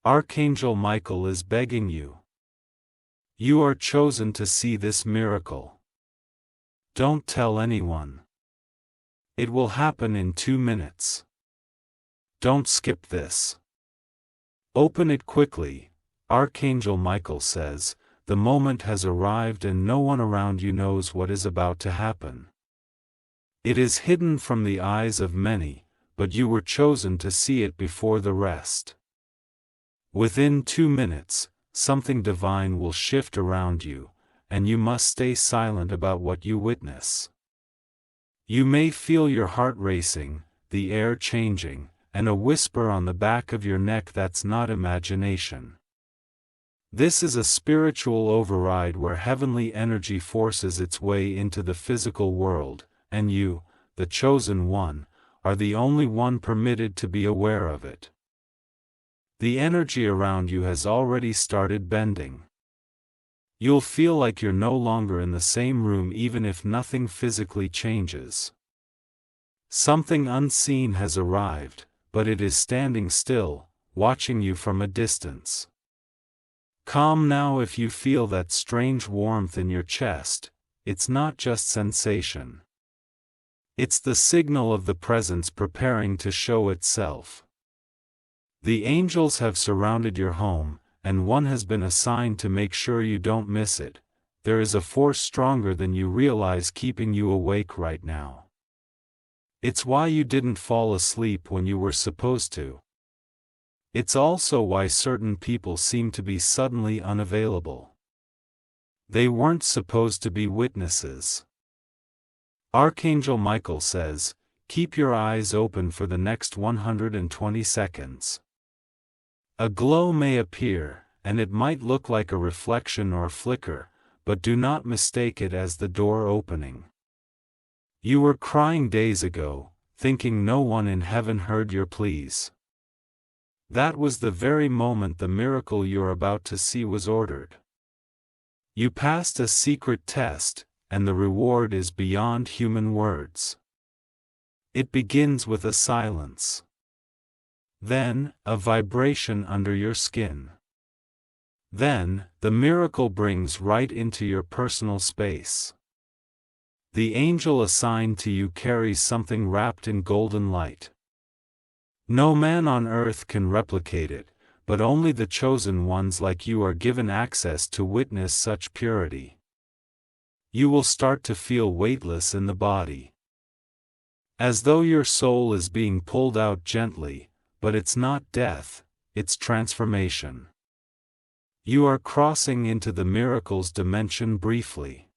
Archangel Michael is begging you. You are chosen to see this miracle. Don't tell anyone. It will happen in 2 minutes. Don't skip this. Open it quickly, Archangel Michael says. The moment has arrived and no one around you knows what is about to happen. It is hidden from the eyes of many, but you were chosen to see it before the rest. Within 2 minutes, something divine will shift around you, and you must stay silent about what you witness. You may feel your heart racing, the air changing, and a whisper on the back of your neck that's not imagination. This is a spiritual override where heavenly energy forces its way into the physical world, and you, the chosen one, are the only one permitted to be aware of it. The energy around you has already started bending. You'll feel like you're no longer in the same room even if nothing physically changes. Something unseen has arrived, but it is standing still, watching you from a distance. Calm now if you feel that strange warmth in your chest. It's not just sensation. It's the signal of the presence preparing to show itself. The angels have surrounded your home, and one has been assigned to make sure you don't miss it. There is a force stronger than you realize keeping you awake right now. It's why you didn't fall asleep when you were supposed to. It's also why certain people seem to be suddenly unavailable. They weren't supposed to be witnesses. Archangel Michael says, keep your eyes open for the next 120 seconds. A glow may appear, and it might look like a reflection or flicker, but do not mistake it as the door opening. You were crying days ago, thinking no one in heaven heard your pleas. That was the very moment the miracle you're about to see was ordered. You passed a secret test, and the reward is beyond human words. It begins with a silence. Then, a vibration under your skin. Then, the miracle brings right into your personal space. The angel assigned to you carries something wrapped in golden light. No man on earth can replicate it, but only the chosen ones like you are given access to witness such purity. You will start to feel weightless in the body. As though your soul is being pulled out gently, but it's not death, it's transformation. You are crossing into the miracle's dimension briefly.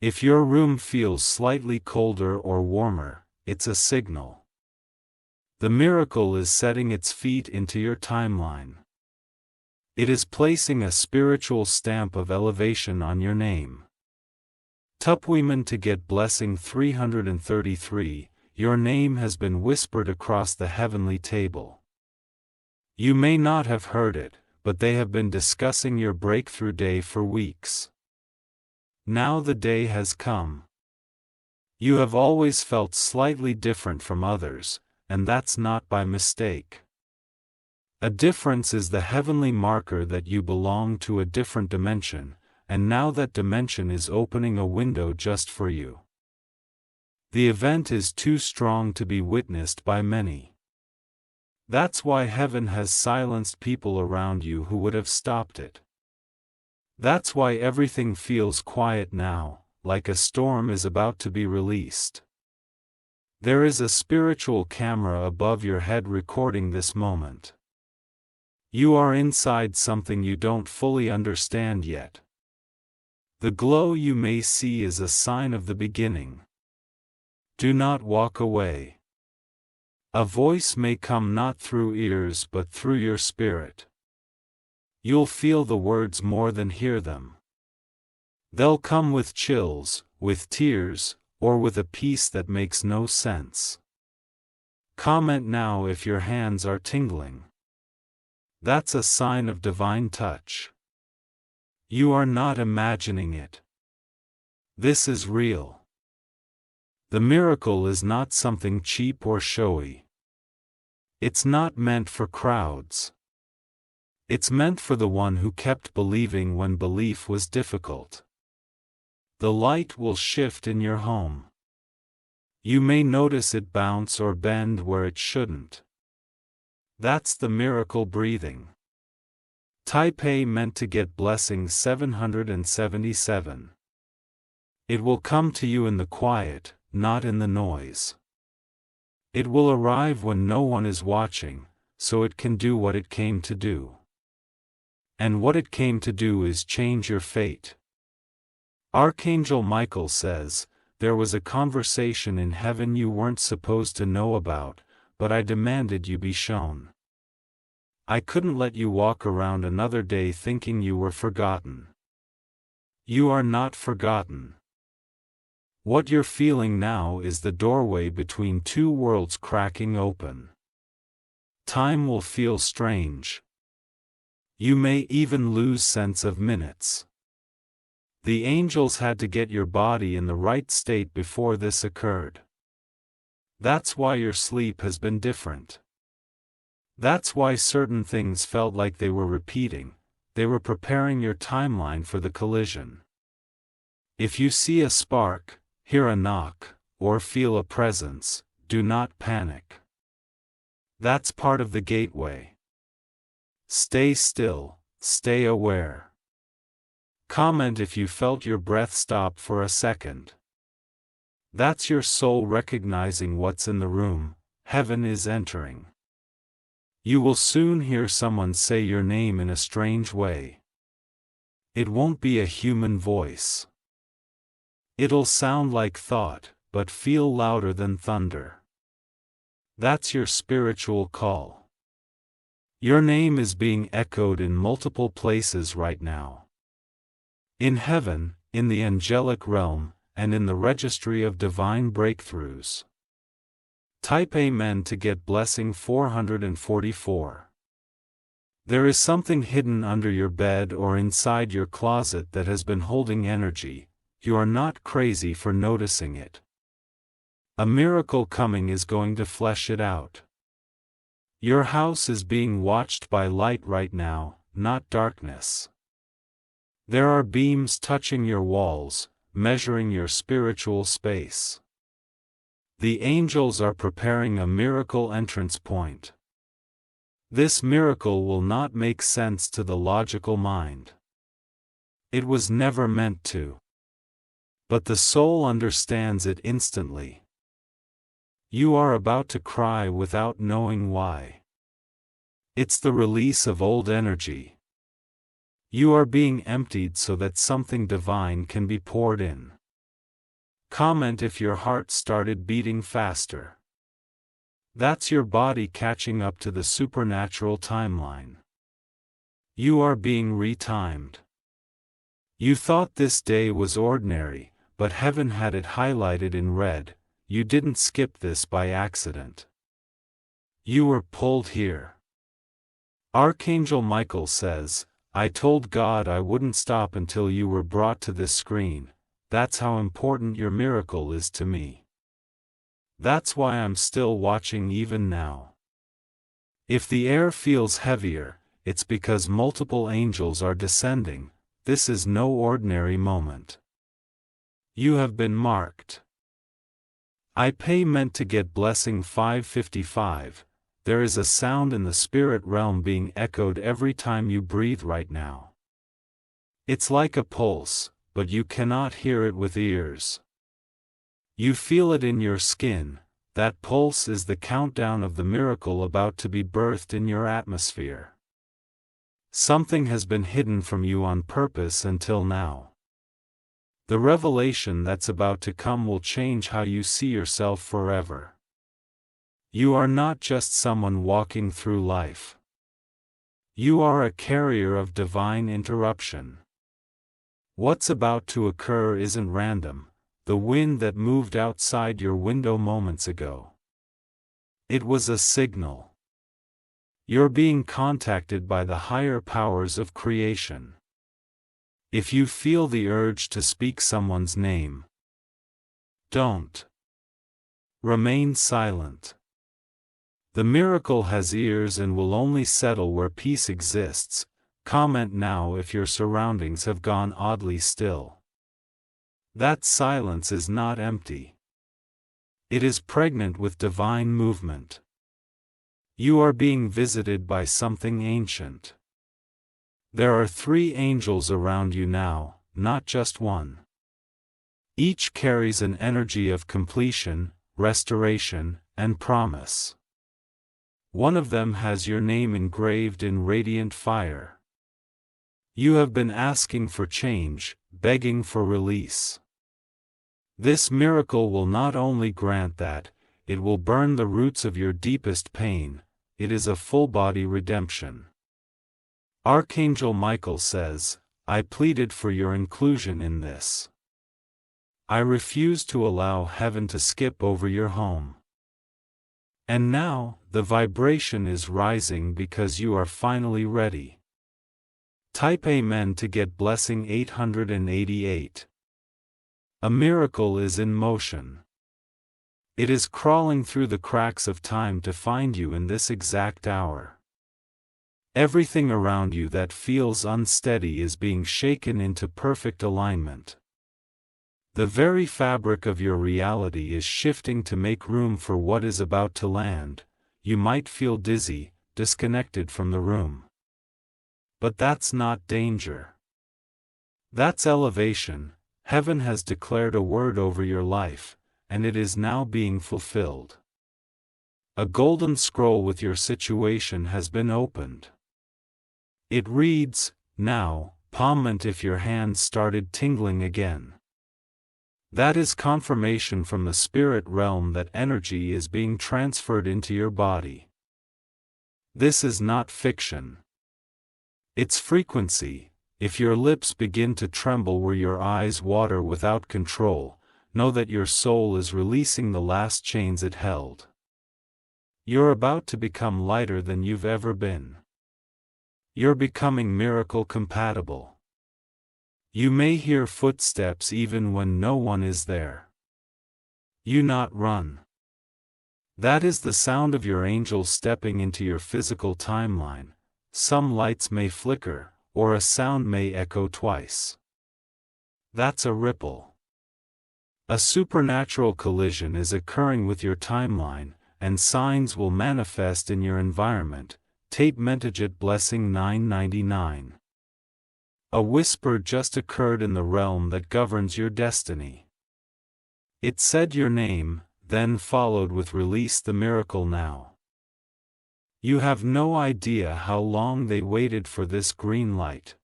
If your room feels slightly colder or warmer, it's a signal. The miracle is setting its feet into your timeline. It is placing a spiritual stamp of elevation on your name. Tupwiman to get blessing 333, your name has been whispered across the heavenly table. You may not have heard it, but they have been discussing your breakthrough day for weeks. Now the day has come. You have always felt slightly different from others, and that's not by mistake. A difference is the heavenly marker that you belong to a different dimension, and now that dimension is opening a window just for you. The event is too strong to be witnessed by many. That's why heaven has silenced people around you who would have stopped it. That's why everything feels quiet now, like a storm is about to be released. There is a spiritual camera above your head recording this moment. You are inside something you don't fully understand yet. The glow you may see is a sign of the beginning. Do not walk away. A voice may come not through ears but through your spirit. You'll feel the words more than hear them. They'll come with chills, with tears, or with a peace that makes no sense. Comment now if your hands are tingling. That's a sign of divine touch. You are not imagining it. This is real. The miracle is not something cheap or showy. It's not meant for crowds. It's meant for the one who kept believing when belief was difficult. The light will shift in your home. You may notice it bounce or bend where it shouldn't. That's the miracle breathing. Type A meant to get blessings 777. It will come to you in the quiet, not in the noise. It will arrive when no one is watching, so it can do what it came to do. And what it came to do is change your fate. Archangel Michael says, "There was a conversation in heaven you weren't supposed to know about, but I demanded you be shown. I couldn't let you walk around another day thinking you were forgotten. You are not forgotten. What you're feeling now is the doorway between two worlds cracking open. Time will feel strange. You may even lose sense of minutes. The angels had to get your body in the right state before this occurred. That's why your sleep has been different. That's why certain things felt like they were repeating. They were preparing your timeline for the collision. If you see a spark, hear a knock, or feel a presence, do not panic. That's part of the gateway. Stay still, stay aware. Comment if you felt your breath stop for a second. That's your soul recognizing what's in the room. Heaven is entering. You will soon hear someone say your name in a strange way. It won't be a human voice. It'll sound like thought, but feel louder than thunder. That's your spiritual call. Your name is being echoed in multiple places right now. In heaven, in the angelic realm, and in the registry of divine breakthroughs. Type Amen to get blessing 444. There is something hidden under your bed or inside your closet that has been holding energy. You are not crazy for noticing it. A miracle coming is going to flesh it out. Your house is being watched by light right now, not darkness. There are beams touching your walls, measuring your spiritual space. The angels are preparing a miracle entrance point. This miracle will not make sense to the logical mind. It was never meant to. But the soul understands it instantly. You are about to cry without knowing why. It's the release of old energy. You are being emptied so that something divine can be poured in. Comment if your heart started beating faster. That's your body catching up to the supernatural timeline. You are being retimed. You thought this day was ordinary, but heaven had it highlighted in red. You didn't skip this by accident. You were pulled here. Archangel Michael says, "I told God I wouldn't stop until you were brought to this screen. That's how important your miracle is to me. That's why I'm still watching even now." If the air feels heavier, it's because multiple angels are descending. This is no ordinary moment. You have been marked. I pay meant to get blessing 555. There is a sound in the spirit realm being echoed every time you breathe right now. It's like a pulse, but you cannot hear it with ears. You feel it in your skin. That pulse is the countdown of the miracle about to be birthed in your atmosphere. Something has been hidden from you on purpose until now. The revelation that's about to come will change how you see yourself forever. You are not just someone walking through life. You are a carrier of divine interruption. What's about to occur isn't random. The wind that moved outside your window moments ago. It was a signal. You're being contacted by the higher powers of creation. If you feel the urge to speak someone's name, don't. Remain silent. The miracle has ears and will only settle where peace exists. Comment now if your surroundings have gone oddly still. That silence is not empty. It is pregnant with divine movement. You are being visited by something ancient. There are 3 angels around you now, not just one. Each carries an energy of completion, restoration, and promise. One of them has your name engraved in radiant fire. You have been asking for change, begging for release. This miracle will not only grant that, it will burn the roots of your deepest pain. It is a full-body redemption. Archangel Michael says, I pleaded for your inclusion in this. I refuse to allow heaven to skip over your home. And now, the vibration is rising because you are finally ready. Type Amen to get blessing 888. A miracle is in motion. It is crawling through the cracks of time to find you in this exact hour. Everything around you that feels unsteady is being shaken into perfect alignment. The very fabric of your reality is shifting to make room for what is about to land. You might feel dizzy, disconnected from the room. But that's not danger. That's elevation. Heaven has declared a word over your life, and it is now being fulfilled. A golden scroll with your situation has been opened. It reads, now, comment if your hands started tingling again. That is confirmation from the spirit realm that energy is being transferred into your body. This is not fiction. It's frequency. If your lips begin to tremble where your eyes water without control, know that your soul is releasing the last chains it held. You're about to become lighter than you've ever been. You're becoming miracle compatible. You may hear footsteps even when no one is there. You not run. That is the sound of your angels stepping into your physical timeline. Some lights may flicker, or a sound may echo twice. That's a ripple. A supernatural collision is occurring with your timeline, and signs will manifest in your environment. Tape Mentagit Blessing 999. A whisper just occurred in the realm that governs your destiny. It said your name, then followed with release the miracle now. You have no idea how long they waited for this green light.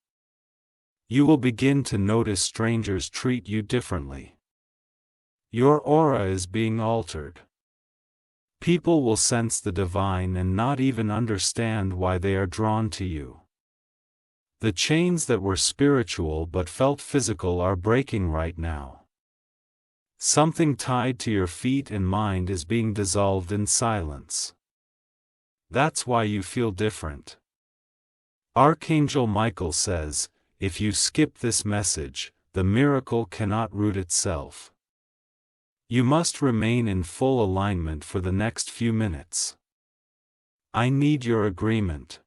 You will begin to notice strangers treat you differently. Your aura is being altered. People will sense the divine and not even understand why they are drawn to you. The chains that were spiritual but felt physical are breaking right now. Something tied to your feet and mind is being dissolved in silence. That's why you feel different. Archangel Michael says, if you skip this message, the miracle cannot root itself. You must remain in full alignment for the next few minutes. I need your agreement.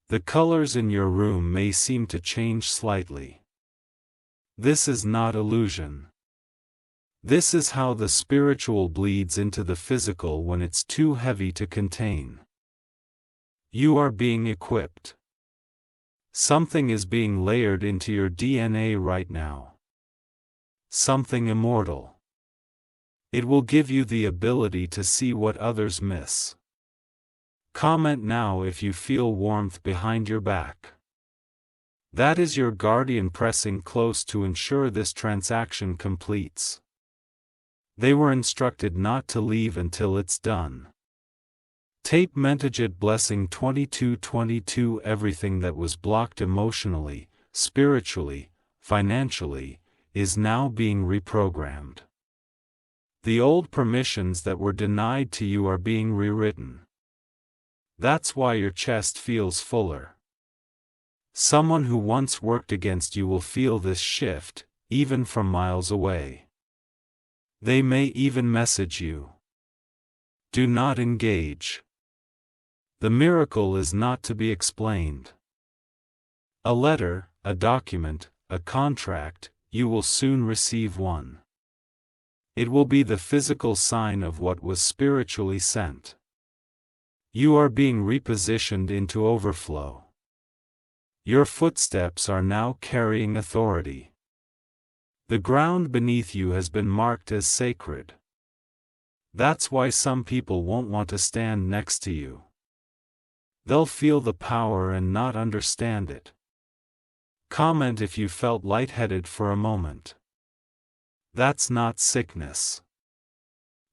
The colors in your room may seem to change slightly. This is not illusion. This is how the spiritual bleeds into the physical when it's too heavy to contain. You are being equipped. Something is being layered into your DNA right now. Something immortal. It will give you the ability to see what others miss. Comment now if you feel warmth behind your back. That is your guardian pressing close to ensure this transaction completes. They were instructed not to leave until it's done. Tape Mentagit Blessing 2222. Everything that was blocked emotionally, spiritually, financially, is now being reprogrammed. The old permissions that were denied to you are being rewritten. That's why your chest feels fuller. Someone who once worked against you will feel this shift, even from miles away. They may even message you. Do not engage. The miracle is not to be explained. A letter, a document, a contract, you will soon receive one. It will be the physical sign of what was spiritually sent. You are being repositioned into overflow. Your footsteps are now carrying authority. The ground beneath you has been marked as sacred. That's why some people won't want to stand next to you. They'll feel the power and not understand it. Comment if you felt lightheaded for a moment. That's not sickness.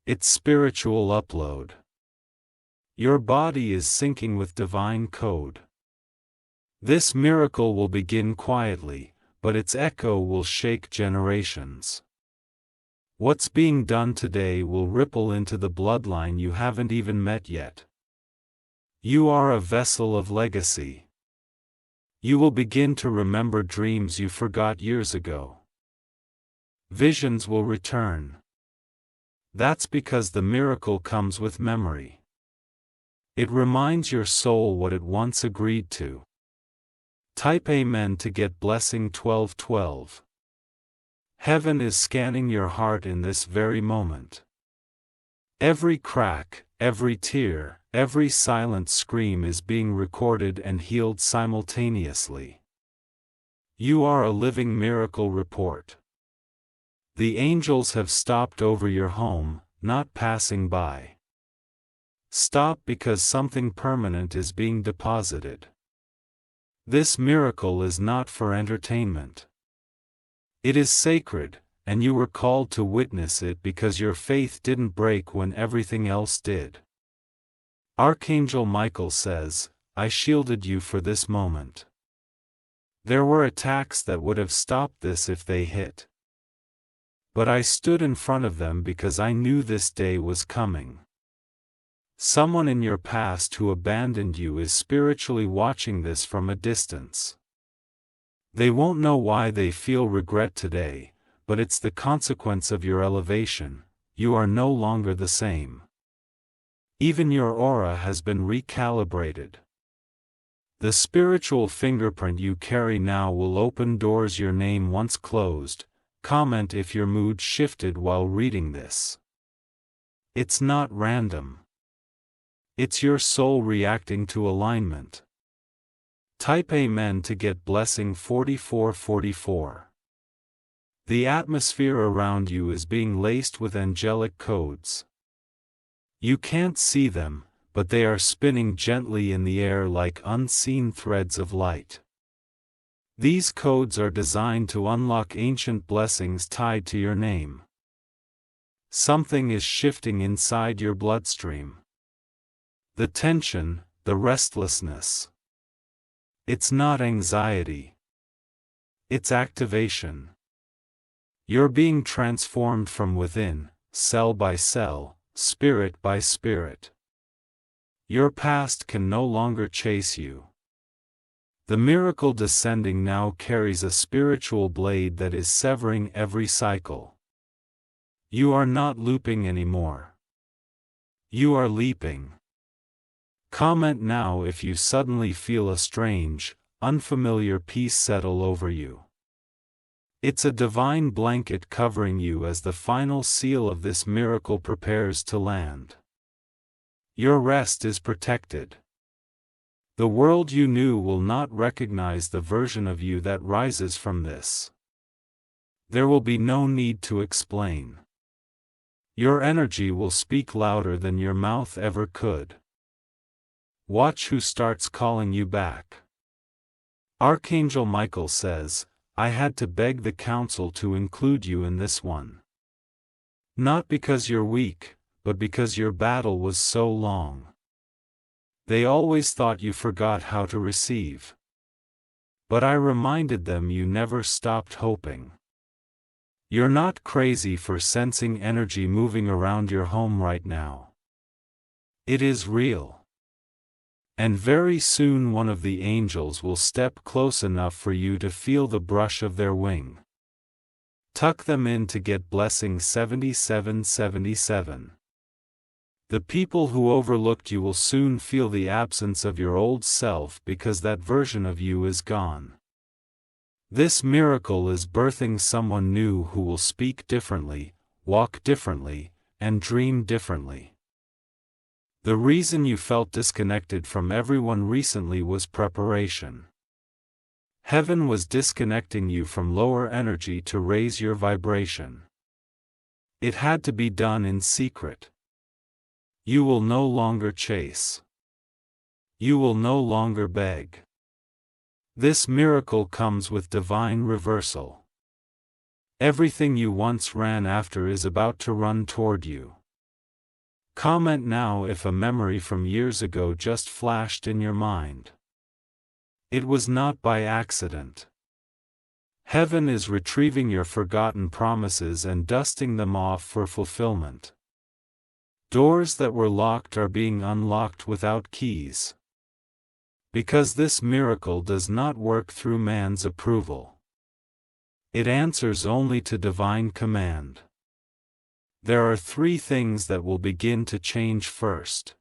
It's spiritual upload. Your body is syncing with divine code. This miracle will begin quietly, but its echo will shake generations. What's being done today will ripple into the bloodline you haven't even met yet. You are a vessel of legacy. You will begin to remember dreams you forgot years ago. Visions will return. That's because the miracle comes with memory. It reminds your soul what it once agreed to. Type Amen to get blessing 1212. Heaven is scanning your heart in this very moment. Every crack, every tear, every silent scream is being recorded and healed simultaneously. You are a living miracle report. The angels have stopped over your home, not passing by. Stop because something permanent is being deposited. This miracle is not for entertainment. It is sacred, and you were called to witness it because your faith didn't break when everything else did. Archangel Michael says, I shielded you for this moment. There were attacks that would have stopped this if they hit. But I stood in front of them because I knew this day was coming. Someone in your past who abandoned you is spiritually watching this from a distance. They won't know why they feel regret today, but it's the consequence of your elevation. You are no longer the same. Even your aura has been recalibrated. The spiritual fingerprint you carry now will open doors your name once closed. Comment if your mood shifted while reading this. It's not random. It's your soul reacting to alignment. Type Amen to get blessing 4444. The atmosphere around you is being laced with angelic codes. You can't see them, but they are spinning gently in the air like unseen threads of light. These codes are designed to unlock ancient blessings tied to your name. Something is shifting inside your bloodstream. The tension, the restlessness. It's not anxiety. It's activation. You're being transformed from within, cell by cell, spirit by spirit. Your past can no longer chase you. The miracle descending now carries a spiritual blade that is severing every cycle. You are not looping anymore. You are leaping. Comment now if you suddenly feel a strange, unfamiliar peace settle over you. It's a divine blanket covering you as the final seal of this miracle prepares to land. Your rest is protected. The world you knew will not recognize the version of you that rises from this. There will be no need to explain. Your energy will speak louder than your mouth ever could. Watch who starts calling you back. Archangel Michael says, I had to beg the council to include you in this one. Not because you're weak, but because your battle was so long. They always thought you forgot how to receive. But I reminded them you never stopped hoping. You're not crazy for sensing energy moving around your home right now. It is real. And very soon one of the angels will step close enough for you to feel the brush of their wing. Tuck them in to get blessing 7777. The people who overlooked you will soon feel the absence of your old self because that version of you is gone. This miracle is birthing someone new who will speak differently, walk differently, and dream differently. The reason you felt disconnected from everyone recently was preparation. Heaven was disconnecting you from lower energy to raise your vibration. It had to be done in secret. You will no longer chase. You will no longer beg. This miracle comes with divine reversal. Everything you once ran after is about to run toward you. Comment now if a memory from years ago just flashed in your mind. It was not by accident. Heaven is retrieving your forgotten promises and dusting them off for fulfillment. Doors that were locked are being unlocked without keys. Because this miracle does not work through man's approval. It answers only to divine command. There are 3 things that will begin to change first.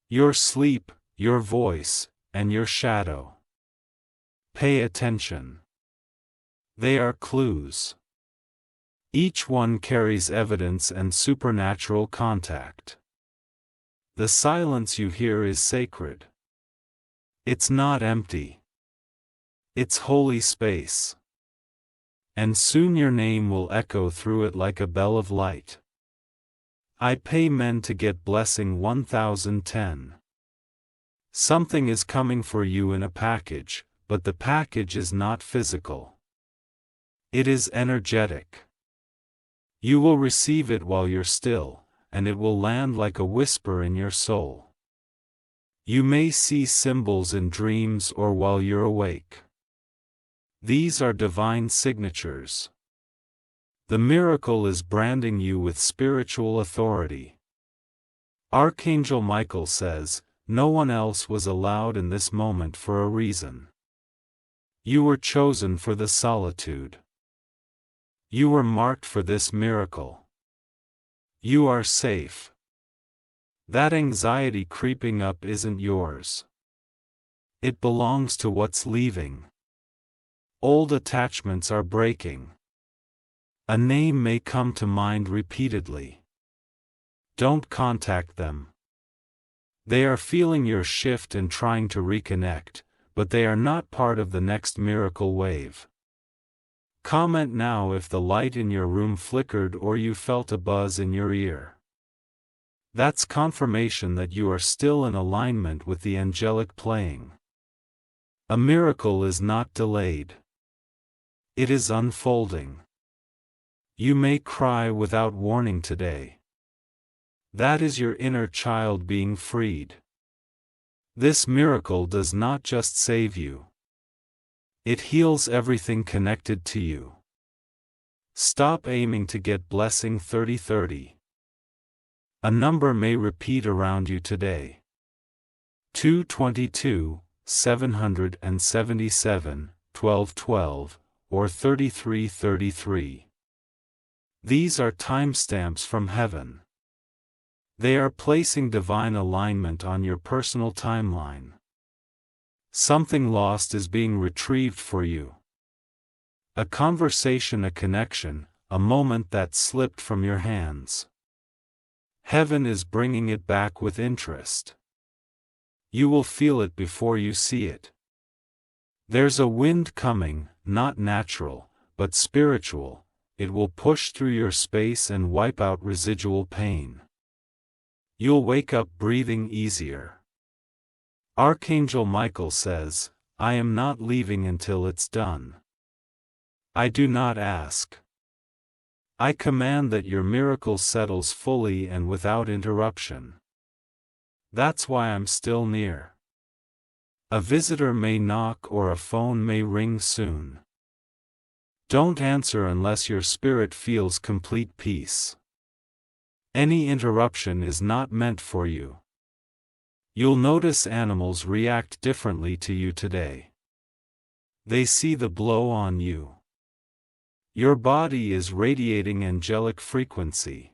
Your sleep, your voice, and your shadow. Pay attention. They are clues. Each one carries evidence and supernatural contact. The silence you hear is sacred. It's not empty. It's holy space. And soon your name will echo through it like a bell of light. I pay men to get blessing 1010. Something is coming for you in a package, but the package is not physical. It is energetic. You will receive it while you're still, and it will land like a whisper in your soul. You may see symbols in dreams or while you're awake. These are divine signatures. The miracle is branding you with spiritual authority. Archangel Michael says, no one else was allowed in this moment for a reason. You were chosen for the solitude. You were marked for this miracle. You are safe. That anxiety creeping up isn't yours. It belongs to what's leaving. Old attachments are breaking. A name may come to mind repeatedly. Don't contact them. They are feeling your shift and trying to reconnect, but they are not part of the next miracle wave. Comment now if the light in your room flickered or you felt a buzz in your ear. That's confirmation that you are still in alignment with the angelic playing. A miracle is not delayed. It is unfolding. You may cry without warning today. That is your inner child being freed. This miracle does not just save you. It heals everything connected to you. Stop aiming to get blessing 3030. A number may repeat around you today. 222, 777, 1212, or 3333. These are timestamps from heaven. They are placing divine alignment on your personal timeline. Something lost is being retrieved for you. A conversation, a connection, a moment that slipped from your hands. Heaven is bringing it back with interest. You will feel it before you see it. There's a wind coming, not natural, but spiritual. It will push through your space and wipe out residual pain. You'll wake up breathing easier. Archangel Michael says, I am not leaving until it's done. I do not ask. I command that your miracle settles fully and without interruption. That's why I'm still near. A visitor may knock or a phone may ring soon. Don't answer unless your spirit feels complete peace. Any interruption is not meant for you. You'll notice animals react differently to you today. They see the blow on you. Your body is radiating angelic frequency.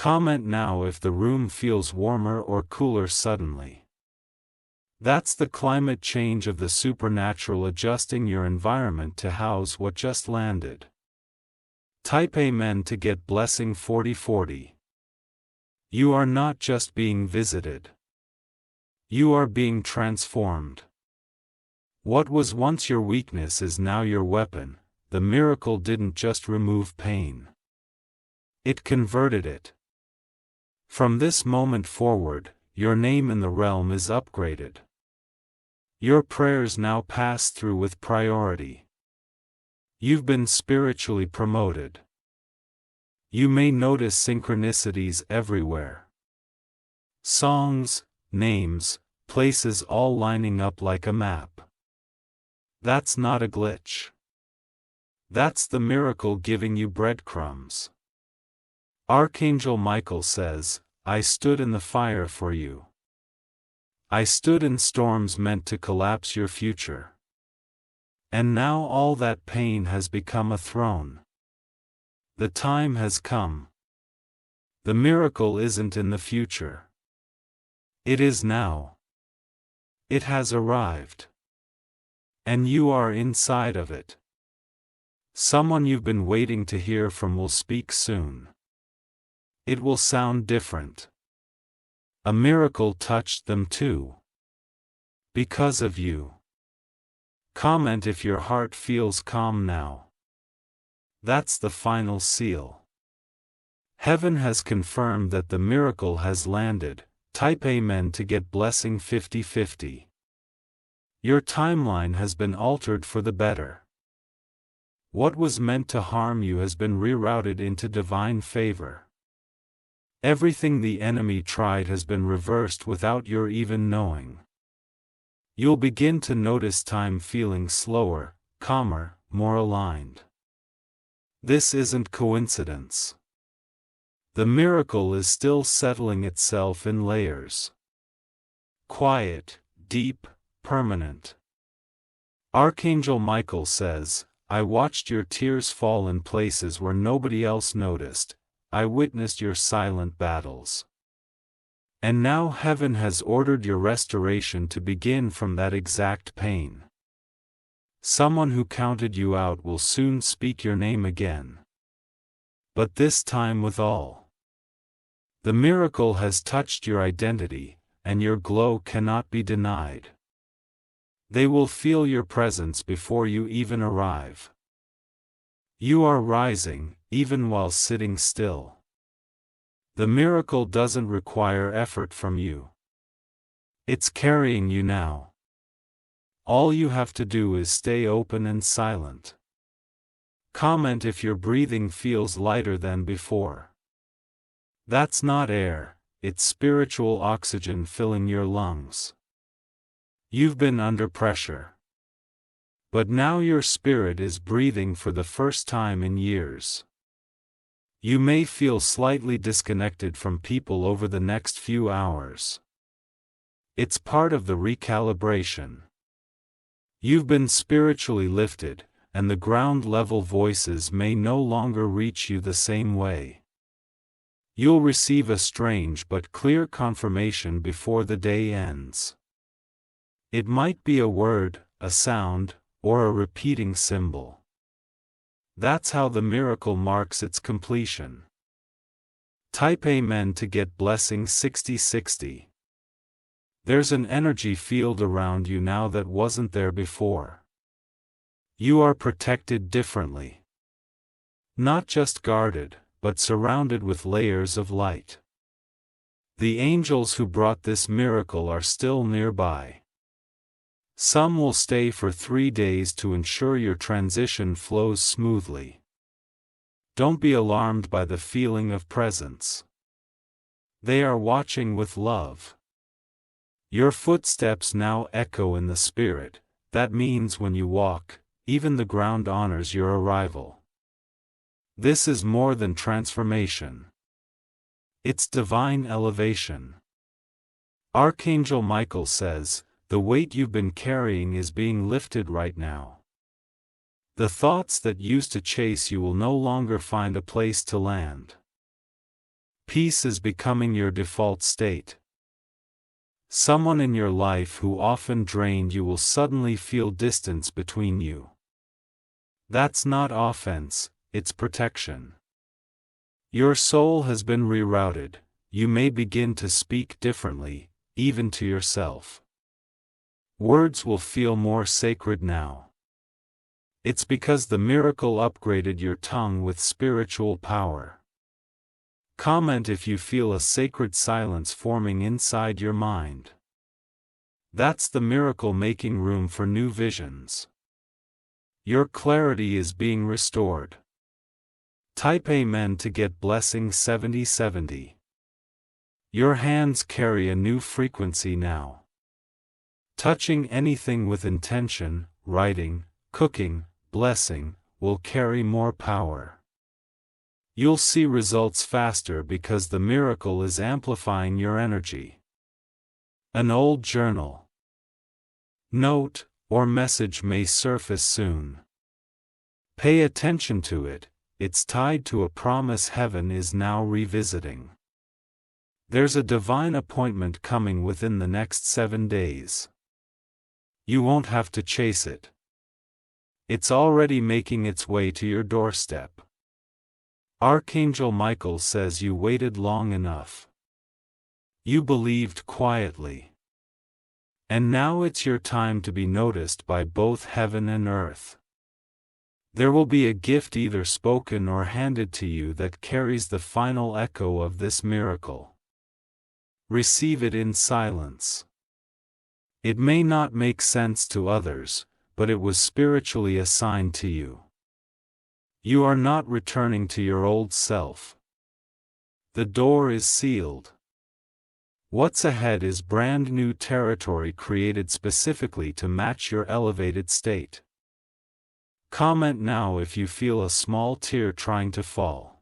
Comment now if the room feels warmer or cooler suddenly. That's the climate change of the supernatural adjusting your environment to house what just landed. Type Amen to get blessing 4040. You are not just being visited. You are being transformed. What was once your weakness is now your weapon. The miracle didn't just remove pain. It converted it. From this moment forward, your name in the realm is upgraded. Your prayers now pass through with priority. You've been spiritually promoted. You may notice synchronicities everywhere. Songs, names, places all lining up like a map. That's not a glitch. That's the miracle giving you breadcrumbs. Archangel Michael says, I stood in the fire for you. I stood in storms meant to collapse your future. And now all that pain has become a throne. The time has come. The miracle isn't in the future. It is now. It has arrived. And you are inside of it. Someone you've been waiting to hear from will speak soon. It will sound different. A miracle touched them too. Because of you. Comment if your heart feels calm now. That's the final seal. Heaven has confirmed that the miracle has landed. Type Amen to get blessing 5050. Your timeline has been altered for the better. What was meant to harm you has been rerouted into divine favor. Everything the enemy tried has been reversed without your even knowing. You'll begin to notice time feeling slower, calmer, more aligned. This isn't coincidence. The miracle is still settling itself in layers. Quiet, deep, permanent. Archangel Michael says, I watched your tears fall in places where nobody else noticed. I witnessed your silent battles. And now heaven has ordered your restoration to begin from that exact pain. Someone who counted you out will soon speak your name again. But this time with all. The miracle has touched your identity, and your glow cannot be denied. They will feel your presence before you even arrive. You are rising, even while sitting still. The miracle doesn't require effort from you. It's carrying you now. All you have to do is stay open and silent. Comment if your breathing feels lighter than before. That's not air, it's spiritual oxygen filling your lungs. You've been under pressure. But now your spirit is breathing for the first time in years. You may feel slightly disconnected from people over the next few hours. It's part of the recalibration. You've been spiritually lifted, and the ground-level voices may no longer reach you the same way. You'll receive a strange but clear confirmation before the day ends. It might be a word, a sound, or a repeating symbol. That's how the miracle marks its completion. Type Amen to get blessing 6060. There's an energy field around you now that wasn't there before. You are protected differently. Not just guarded, but surrounded with layers of light. The angels who brought this miracle are still nearby. Some will stay for 3 days to ensure your transition flows smoothly. Don't be alarmed by the feeling of presence. They are watching with love. Your footsteps now echo in the spirit. That means when you walk, even the ground honors your arrival. This is more than transformation. It's divine elevation. Archangel Michael says, the weight you've been carrying is being lifted right now. The thoughts that used to chase you will no longer find a place to land. Peace is becoming your default state. Someone in your life who often drained you will suddenly feel distance between you. That's not offense, it's protection. Your soul has been rerouted, you may begin to speak differently, even to yourself. Words will feel more sacred now. It's because the miracle upgraded your tongue with spiritual power. Comment if you feel a sacred silence forming inside your mind. That's the miracle making room for new visions. Your clarity is being restored. Type Amen to get blessing 7070. Your hands carry a new frequency now. Touching anything with intention, writing, cooking, blessing, will carry more power. You'll see results faster because the miracle is amplifying your energy. An old journal, note, or message may surface soon. Pay attention to it, it's tied to a promise heaven is now revisiting. There's a divine appointment coming within the next 7 days. You won't have to chase it. It's already making its way to your doorstep. Archangel Michael says you waited long enough. You believed quietly. And now it's your time to be noticed by both heaven and earth. There will be a gift either spoken or handed to you that carries the final echo of this miracle. Receive it in silence. It may not make sense to others, but it was spiritually assigned to you. You are not returning to your old self. The door is sealed. What's ahead is brand new territory created specifically to match your elevated state. Comment now if you feel a small tear trying to fall.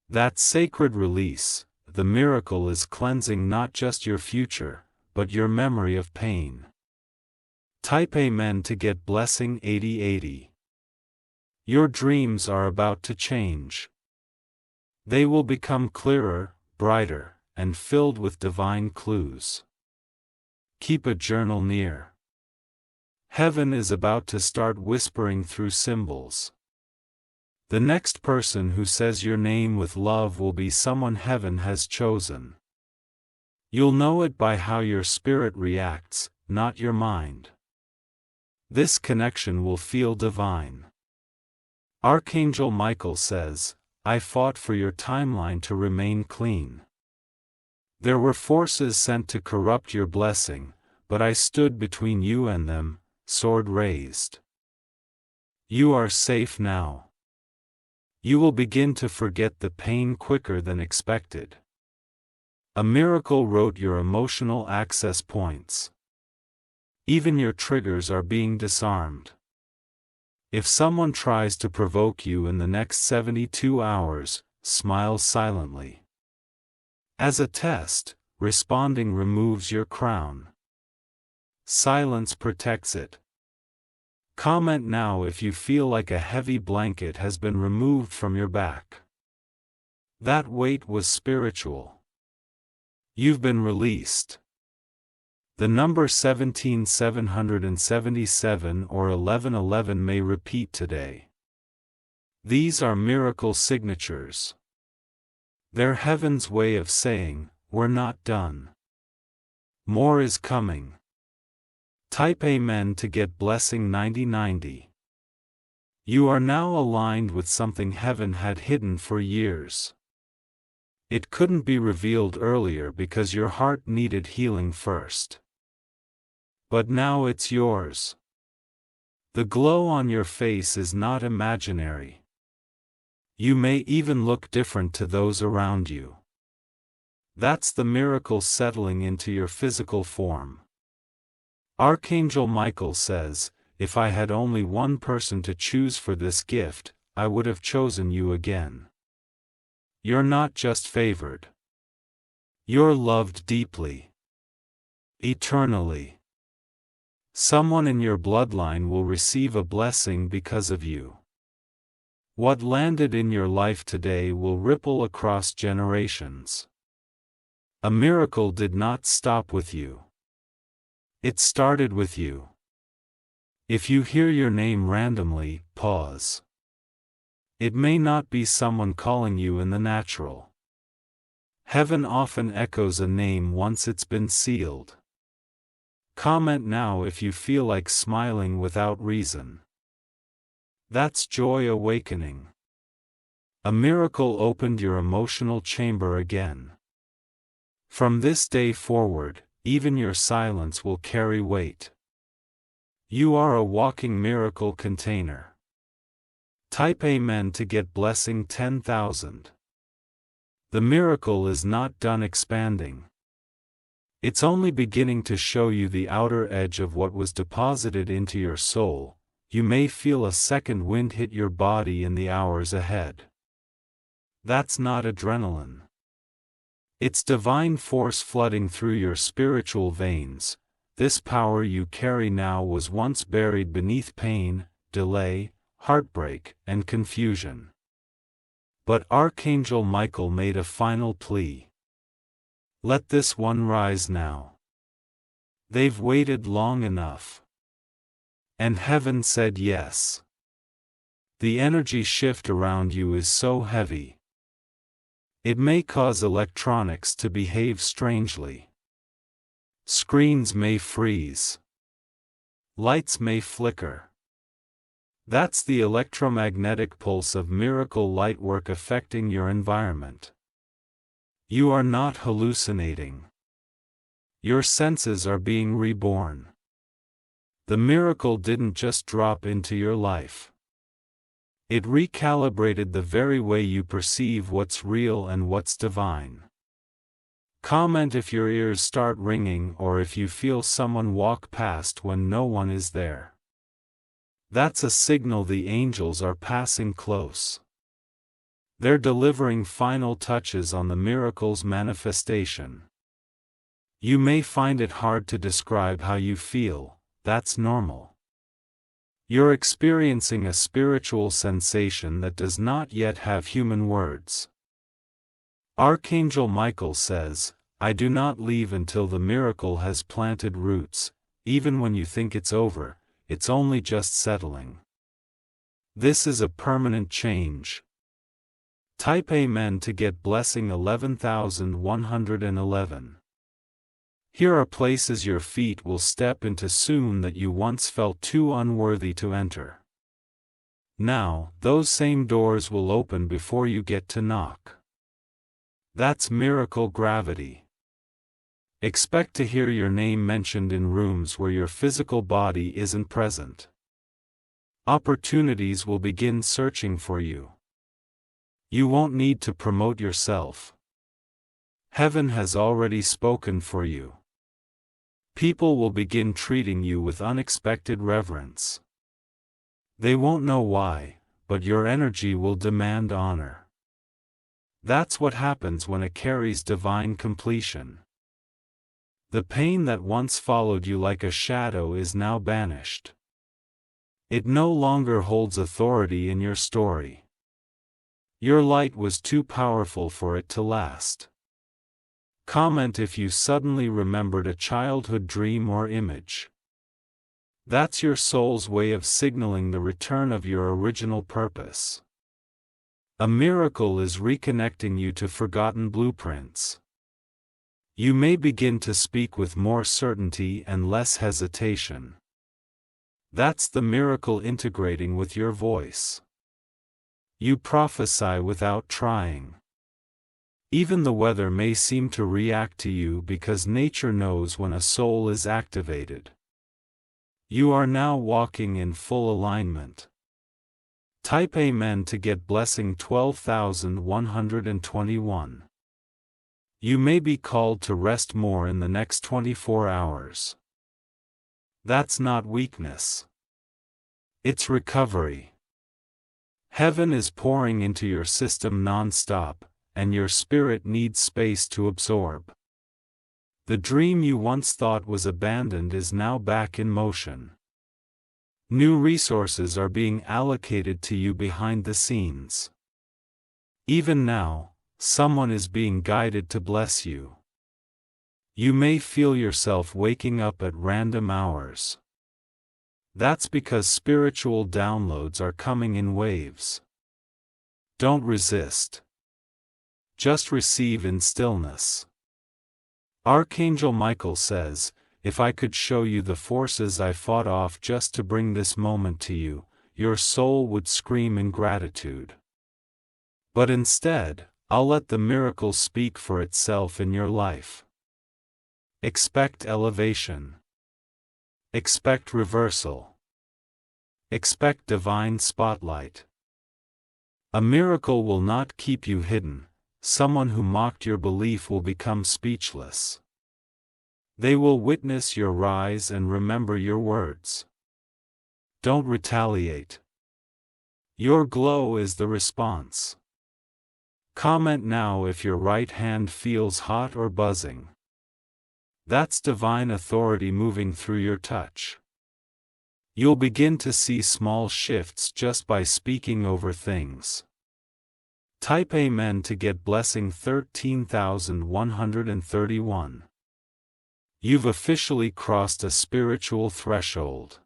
That sacred release, the miracle is cleansing not just your future, but your memory of pain. Type Amen to get blessing 8080. Your dreams are about to change. They will become clearer, brighter, and filled with divine clues. Keep a journal near. Heaven is about to start whispering through symbols. The next person who says your name with love will be someone heaven has chosen. You'll know it by how your spirit reacts, not your mind. This connection will feel divine. Archangel Michael says, I fought for your timeline to remain clean. There were forces sent to corrupt your blessing, but I stood between you and them, sword raised. You are safe now. You will begin to forget the pain quicker than expected. A miracle wrote your emotional access points. Even your triggers are being disarmed. If someone tries to provoke you in the next 72 hours, smile silently. As a test, responding removes your crown. Silence protects it. Comment now if you feel like a heavy blanket has been removed from your back. That weight was spiritual. You've been released. The number 17777 or 1111 may repeat today. These are miracle signatures. They're heaven's way of saying, we're not done. More is coming. Type Amen to get blessing 9090. You are now aligned with something heaven had hidden for years. It couldn't be revealed earlier because your heart needed healing first. But now it's yours. The glow on your face is not imaginary. You may even look different to those around you. That's the miracle settling into your physical form. Archangel Michael says, if I had only one person to choose for this gift, I would have chosen you again. You're not just favored. You're loved deeply. Eternally. Someone in your bloodline will receive a blessing because of you. What landed in your life today will ripple across generations. A miracle did not stop with you. It started with you. If you hear your name randomly, pause. It may not be someone calling you in the natural. Heaven often echoes a name once it's been sealed. Comment now if you feel like smiling without reason. That's joy awakening. A miracle opened your emotional chamber again. From this day forward, even your silence will carry weight. You are a walking miracle container. Type Amen to get blessing 10,000. The miracle is not done expanding. It's only beginning to show you the outer edge of what was deposited into your soul. You may feel a second wind hit your body in the hours ahead. That's not adrenaline. It's divine force flooding through your spiritual veins. This power you carry now was once buried beneath pain, delay, heartbreak, and confusion. But Archangel Michael made a final plea. Let this one rise now. They've waited long enough. And heaven said yes. The energy shift around you is so heavy. It may cause electronics to behave strangely. Screens may freeze. Lights may flicker. That's the electromagnetic pulse of miracle light work affecting your environment. You are not hallucinating. Your senses are being reborn. The miracle didn't just drop into your life. It recalibrated the very way you perceive what's real and what's divine. Comment if your ears start ringing or if you feel someone walk past when no one is there. That's a signal the angels are passing close. They're delivering final touches on the miracle's manifestation. You may find it hard to describe how you feel. That's normal. You're experiencing a spiritual sensation that does not yet have human words. Archangel Michael says, I do not leave until the miracle has planted roots. Even when you think it's over, it's only just settling. This is a permanent change. Type Amen to get blessing 11,111. Here are places your feet will step into soon that you once felt too unworthy to enter. Now, those same doors will open before you get to knock. That's miracle gravity. Expect to hear your name mentioned in rooms where your physical body isn't present. Opportunities will begin searching for you. You won't need to promote yourself. Heaven has already spoken for you. People will begin treating you with unexpected reverence. They won't know why, but your energy will demand honor. That's what happens when it carries divine completion. The pain that once followed you like a shadow is now banished. It no longer holds authority in your story. Your light was too powerful for it to last. Comment if you suddenly remembered a childhood dream or image. That's your soul's way of signaling the return of your original purpose. A miracle is reconnecting you to forgotten blueprints. You may begin to speak with more certainty and less hesitation. That's the miracle integrating with your voice. You prophesy without trying. Even the weather may seem to react to you because nature knows when a soul is activated. You are now walking in full alignment. Type Amen to get blessing 12,121. You may be called to rest more in the next 24 hours. That's not weakness. It's recovery. Heaven is pouring into your system non-stop, and your spirit needs space to absorb. The dream you once thought was abandoned is now back in motion. New resources are being allocated to you behind the scenes. Even now, someone is being guided to bless you. You may feel yourself waking up at random hours. That's because spiritual downloads are coming in waves. Don't resist. Just receive in stillness. Archangel Michael says, "If I could show you the forces I fought off just to bring this moment to you, your soul would scream in gratitude. But instead, I'll let the miracle speak for itself in your life. Expect elevation. Expect reversal. Expect divine spotlight. A miracle will not keep you hidden. Someone who mocked your belief will become speechless. They will witness your rise and remember your words. Don't retaliate. Your glow is the response. Comment now if your right hand feels hot or buzzing. That's divine authority moving through your touch. You'll begin to see small shifts just by speaking over things. Type Amen to get blessing 13,131. You've officially crossed a spiritual threshold.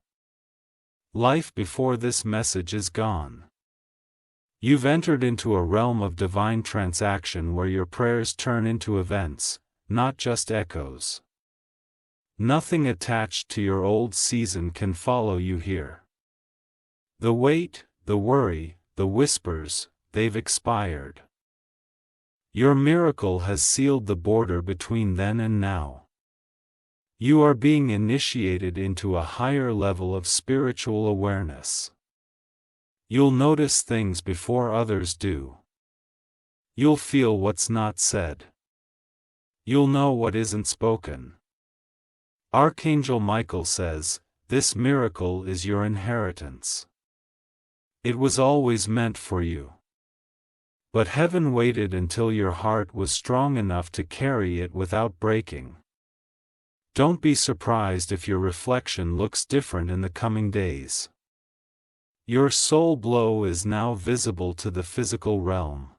Life before this message is gone. You've entered into a realm of divine transaction where your prayers turn into events, not just echoes. Nothing attached to your old season can follow you here. The wait, the worry, the whispers, they've expired. Your miracle has sealed the border between then and now. You are being initiated into a higher level of spiritual awareness. You'll notice things before others do. You'll feel what's not said. You'll know what isn't spoken. Archangel Michael says, "This miracle is your inheritance. It was always meant for you. But heaven waited until your heart was strong enough to carry it without breaking." Don't be surprised if your reflection looks different in the coming days. Your soul glow is now visible to the physical realm.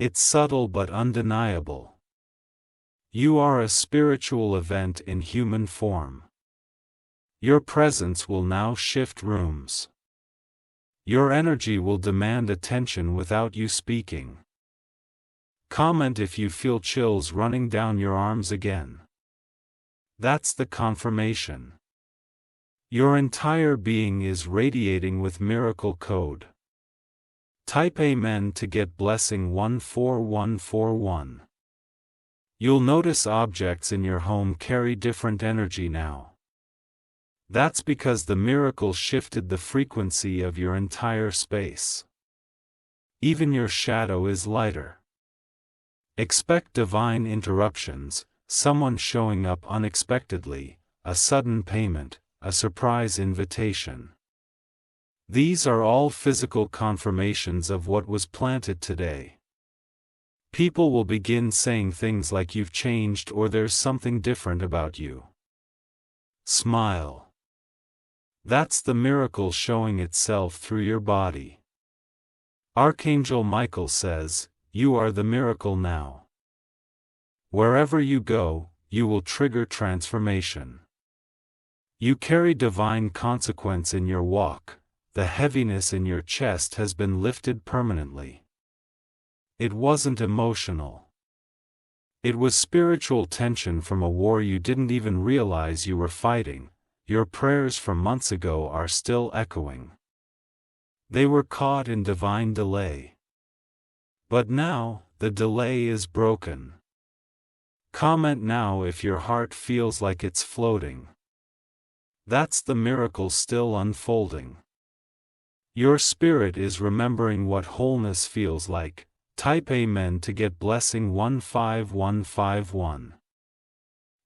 It's subtle but undeniable. You are a spiritual event in human form. Your presence will now shift rooms. Your energy will demand attention without you speaking. Comment if you feel chills running down your arms again. That's the confirmation. Your entire being is radiating with miracle code. Type Amen to get blessing 14141. You'll notice objects in your home carry different energy now. That's because the miracle shifted the frequency of your entire space. Even your shadow is lighter. Expect divine interruptions, someone showing up unexpectedly, a sudden payment, a surprise invitation. These are all physical confirmations of what was planted today. People will begin saying things like you've changed or there's something different about you. Smile. That's the miracle showing itself through your body. Archangel Michael says, "You are the miracle now." Wherever you go, you will trigger transformation. You carry divine consequence in your walk. The heaviness in your chest has been lifted permanently. It wasn't emotional. It was spiritual tension from a war you didn't even realize you were fighting. Your prayers from months ago are still echoing. They were caught in divine delay. But now, the delay is broken. Comment now if your heart feels like it's floating. That's the miracle still unfolding. Your spirit is remembering what wholeness feels like. Type Amen to get blessing 15151.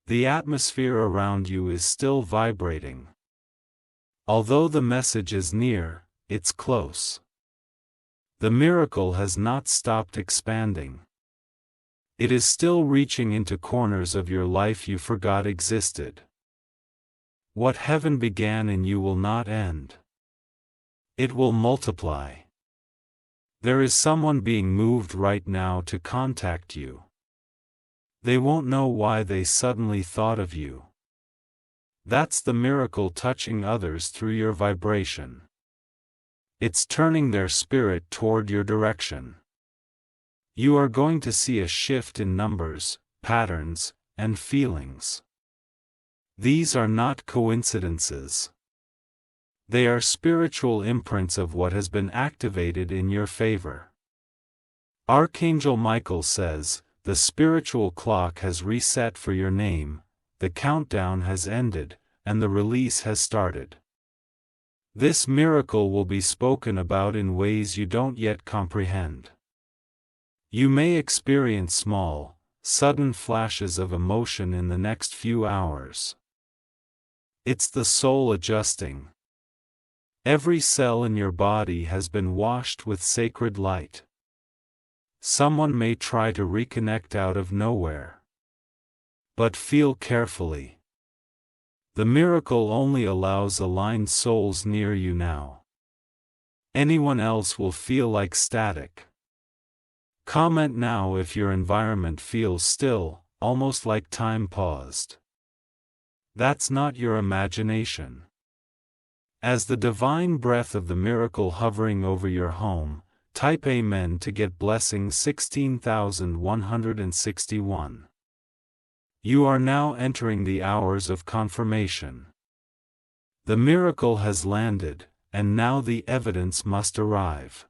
The atmosphere around you is still vibrating. Although the message is near, it's close. The miracle has not stopped expanding. It is still reaching into corners of your life you forgot existed. What heaven began in you will not end. It will multiply. There is someone being moved right now to contact you. They won't know why they suddenly thought of you. That's the miracle touching others through your vibration. It's turning their spirit toward your direction. You are going to see a shift in numbers, patterns, and feelings. These are not coincidences. They are spiritual imprints of what has been activated in your favor. Archangel Michael says, the spiritual clock has reset for your name, the countdown has ended, and the release has started. This miracle will be spoken about in ways you don't yet comprehend. You may experience small, sudden flashes of emotion in the next few hours. It's the soul adjusting. Every cell in your body has been washed with sacred light. Someone may try to reconnect out of nowhere. But feel carefully. The miracle only allows aligned souls near you now. Anyone else will feel like static. Comment now if your environment feels still, almost like time paused. That's not your imagination. As the divine breath of the miracle hovering over your home, type Amen to get blessing 16,161. You are now entering the hours of confirmation. The miracle has landed, and now the evidence must arrive.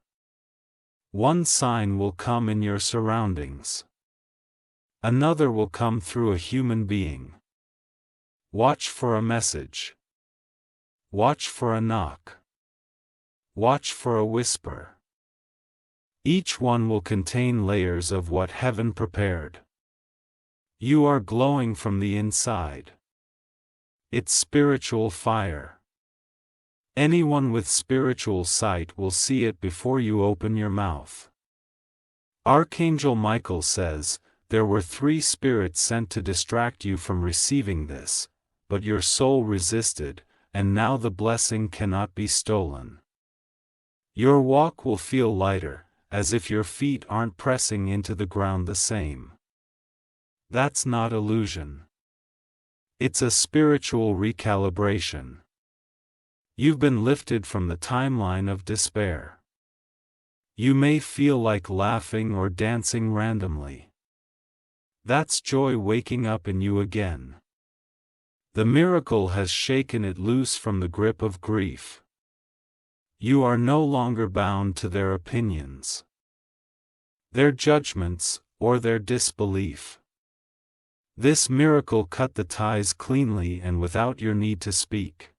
One sign will come in your surroundings. Another will come through a human being. Watch for a message. Watch for a knock. Watch for a whisper. Each one will contain layers of what heaven prepared. You are glowing from the inside. It's spiritual fire. Anyone with spiritual sight will see it before you open your mouth. Archangel Michael says, there were 3 spirits sent to distract you from receiving this, but your soul resisted, and now the blessing cannot be stolen. Your walk will feel lighter, as if your feet aren't pressing into the ground the same. That's not illusion. It's a spiritual recalibration. You've been lifted from the timeline of despair. You may feel like laughing or dancing randomly. That's joy waking up in you again. The miracle has shaken it loose from the grip of grief. You are no longer bound to their opinions, their judgments, or their disbelief. This miracle cut the ties cleanly and without your need to speak.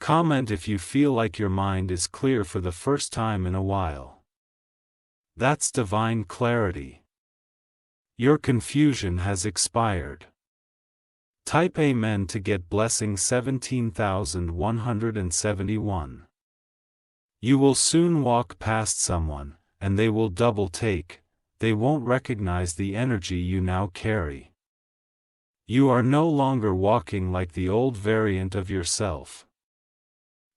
Comment if you feel like your mind is clear for the first time in a while. That's divine clarity. Your confusion has expired. Type Amen to get blessing 17,171. You will soon walk past someone, and they will double take. They won't recognize the energy you now carry. You are no longer walking like the old variant of yourself.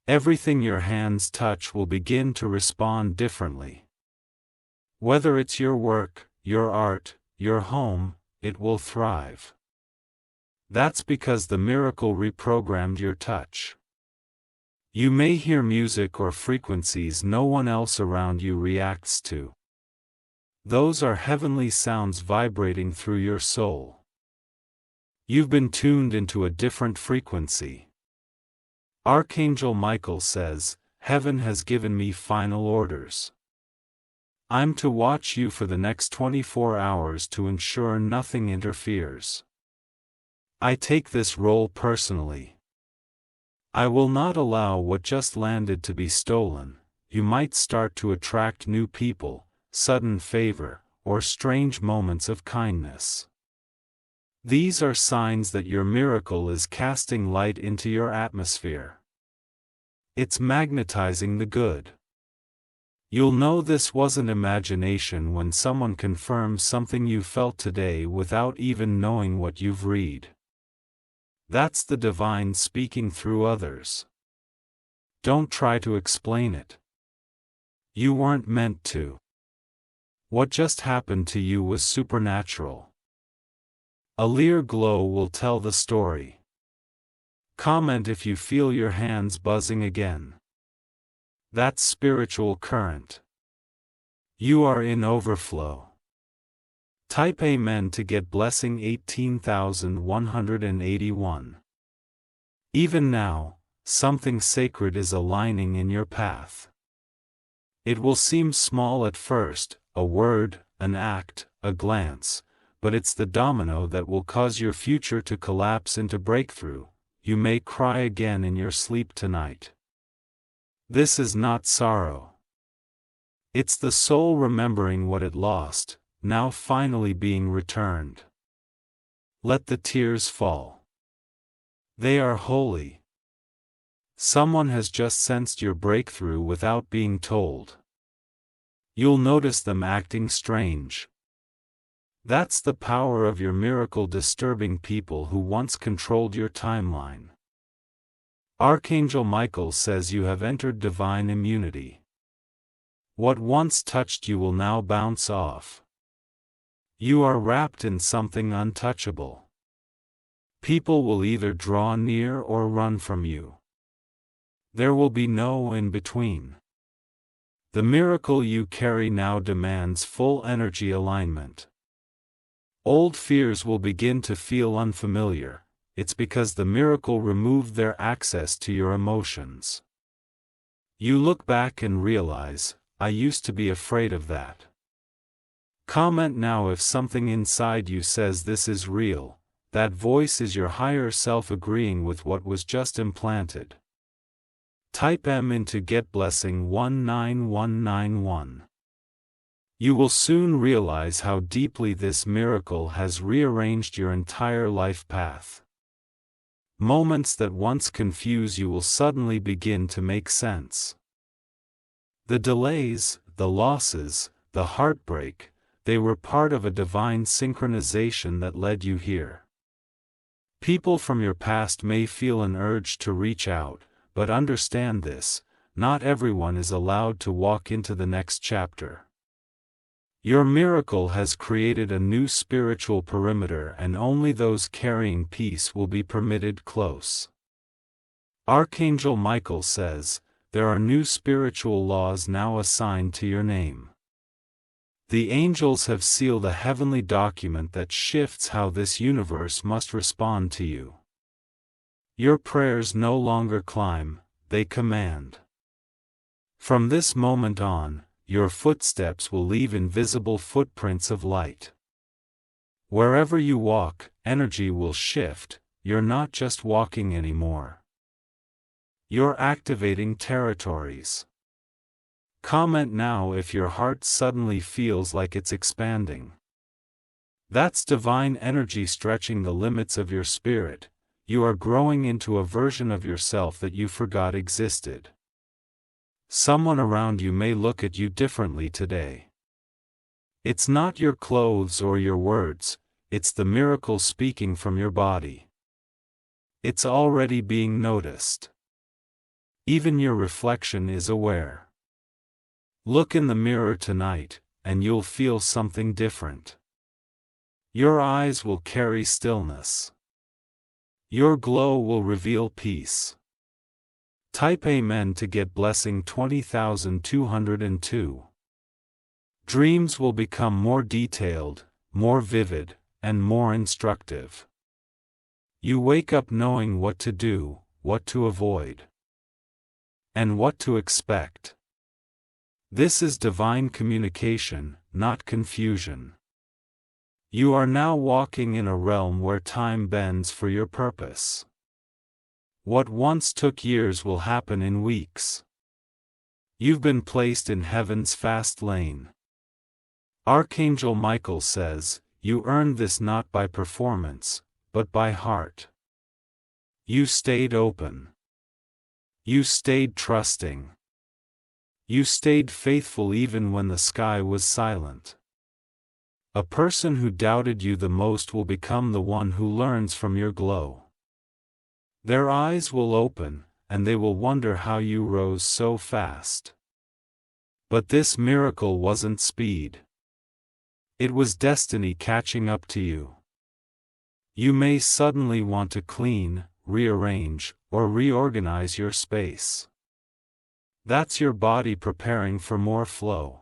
Everything your hands touch will begin to respond differently. Whether it's your work, your art, your home, it will thrive. That's because the miracle reprogrammed your touch. You may hear music or frequencies no one else around you reacts to. Those are heavenly sounds vibrating through your soul. You've been tuned into a different frequency. Archangel Michael says, heaven has given me final orders. I'm to watch you for the next 24 hours to ensure nothing interferes. I take this role personally. I will not allow what just landed to be stolen. You might start to attract new people, sudden favor, or strange moments of kindness. These are signs that your miracle is casting light into your atmosphere. It's magnetizing the good. You'll know this wasn't imagination when someone confirms something you felt today without even knowing what you've read. That's the divine speaking through others. Don't try to explain it. You weren't meant to. What just happened to you was supernatural. A clear glow will tell the story. Comment if you feel your hands buzzing again. That's spiritual current. You are in overflow. Type Amen to get blessing 18,181. Even now, something sacred is aligning in your path. It will seem small at first, a word, an act, a glance, but it's the domino that will cause your future to collapse into breakthrough. You may cry again in your sleep tonight. This is not sorrow. It's the soul remembering what it lost, now finally being returned. Let the tears fall. They are holy. Someone has just sensed your breakthrough without being told. You'll notice them acting strange. That's the power of your miracle disturbing people who once controlled your timeline. Archangel Michael says you have entered divine immunity. What once touched you will now bounce off. You are wrapped in something untouchable. People will either draw near or run from you. There will be no in between. The miracle you carry now demands full energy alignment. Old fears will begin to feel unfamiliar. It's because the miracle removed their access to your emotions. You look back and realize, I used to be afraid of that. Comment now if something inside you says this is real. That voice is your higher self agreeing with what was just implanted. Type M into Get Blessing 19191. You will soon realize how deeply this miracle has rearranged your entire life path. Moments that once confused you will suddenly begin to make sense. The delays, the losses, the heartbreak, they were part of a divine synchronization that led you here. People from your past may feel an urge to reach out, but understand this, not everyone is allowed to walk into the next chapter. Your miracle has created a new spiritual perimeter and only those carrying peace will be permitted close. Archangel Michael says, there are new spiritual laws now assigned to your name. The angels have sealed a heavenly document that shifts how this universe must respond to you. Your prayers no longer climb, they command. From this moment on, your footsteps will leave invisible footprints of light. Wherever you walk, energy will shift. You're not just walking anymore. You're activating territories. Comment now if your heart suddenly feels like it's expanding. That's divine energy stretching the limits of your spirit. You are growing into a version of yourself that you forgot existed. Someone around you may look at you differently today. It's not your clothes or your words, it's the miracle speaking from your body. It's already being noticed. Even your reflection is aware. Look in the mirror tonight, and you'll feel something different. Your eyes will carry stillness. Your glow will reveal peace. Type Amen to get blessing 20,202. Dreams will become more detailed, more vivid, and more instructive. You wake up knowing what to do, what to avoid, and what to expect. This is divine communication, not confusion. You are now walking in a realm where time bends for your purpose. What once took years will happen in weeks. You've been placed in heaven's fast lane. Archangel Michael says, you earned this not by performance, but by heart. You stayed open. You stayed trusting. You stayed faithful even when the sky was silent. A person who doubted you the most will become the one who learns from your glow. Their eyes will open, and they will wonder how you rose so fast. But this miracle wasn't speed. It was destiny catching up to you. You may suddenly want to clean, rearrange, or reorganize your space. That's your body preparing for more flow.